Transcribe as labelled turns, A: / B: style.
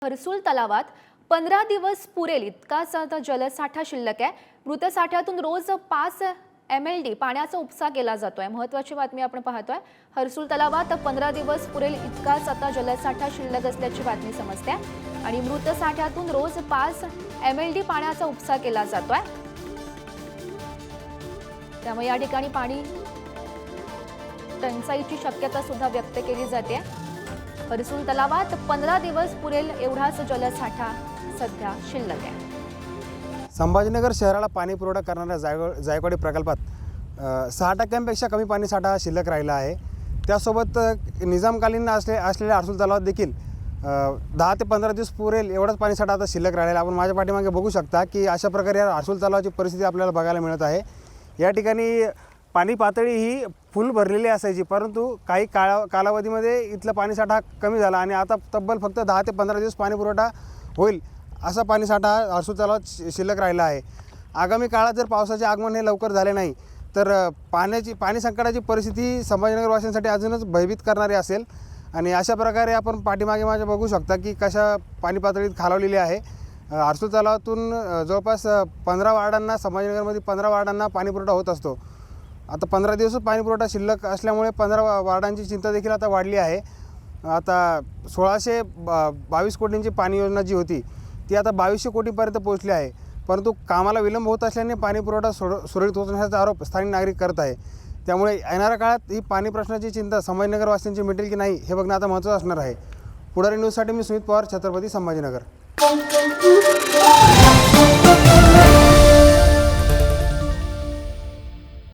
A: हर्सुल तलावात 15 दिवस पुरेल इतकाच आता जलसाठा शिल्लक आहे। मृत साठ्यातून रोज 5 MLD पाण्याचा उपसा केला जातोय। महत्त्वाची बातमी आपण पाहतोय। हर्सुल तलावात 15 दिवस पुरेल इतकाच आता जलसाठा शिल्लक असल्याची बातमी समजते आणि मृत साठ्यातून रोज 5 MLD पाण्याचा उपसा केला जातोय। त्यामुळे या ठिकाणी पाणी टंचाईची शक्यता सुद्धा व्यक्त केली जाते। हर्सुल तलावात 15 दिवस पुरेल एवढाच जलसाठा सध्या शिल्लक आहे।
B: संभाजीनगर शहराला पाणी पुरवठा करणाऱ्या जायकवाडी प्रकल्पात 6% कमी पाणी साठा शिल्लक राहिला आहे। त्यासोबत निजामकालीन असलेल्या हर्सुल तलावात देखील 10 ते 15 दिवस पुरेल एवढाच पाणी साठा आता शिल्लक राहिलेला। आपण माझ्या पाठीमागे बघू शकता की अशा प्रकारे हर्सुल तलावाची परिस्थिती आपल्याला बघायला मिळत आहे। या ठिकाणी पाणी पातळी ही फुल भरलेली असायची, परंतु काही कालावधीमध्ये इथला पाणीसाठा कमी झाला आणि आता तब्बल फक्त 10 ते 15 दिवस पाणी पुरवठा होईल असा पाणीसाठा हर्सुल तलावात शिल्लक राहिला आहे। आगामी काळात जर पावसाचे आगमन हे लवकर झाले नाही तर पाणी संकटाची परिस्थिती संभाजीनगरवासियांसाठी अजूनच भयभीत करणारी असेल। आणि अशा प्रकारे आपण पाठीमागे माझ्या बघू शकता की कशा पाणी पातळीत खालावलेली आहे। हर्सुल तलावातून जवळपास 15 वार्डांना संभाजीनगरमध्ये 15 वार्डांना पाणी पुरवठा होत असतो। आता 15 दिवस पाणी पुरवठा शिल्लक असल्यामुळे 15 वार्डांची चिंता देखील आता वाढली आहे। आता 1622 कोटींची पाणी योजना जी होती ती आता 2200 कोटींपर्यंत पोहोचली आहे, परंतु कामाला विलंब होत असल्याने पाणी पुरवठा सुरळीत होत नसल्याचा आरोप स्थानिक नागरिक करत आहे। त्यामुळे येणाऱ्या काळात ही पाणी प्रश्नाची चिंता संभाजीनगरवासियांची मिटेल की नाही हे बघणं आता महत्त्वाचं असणार आहे। पुढारी न्यूजसाठी मी सुमित पवार, छत्रपती संभाजीनगर।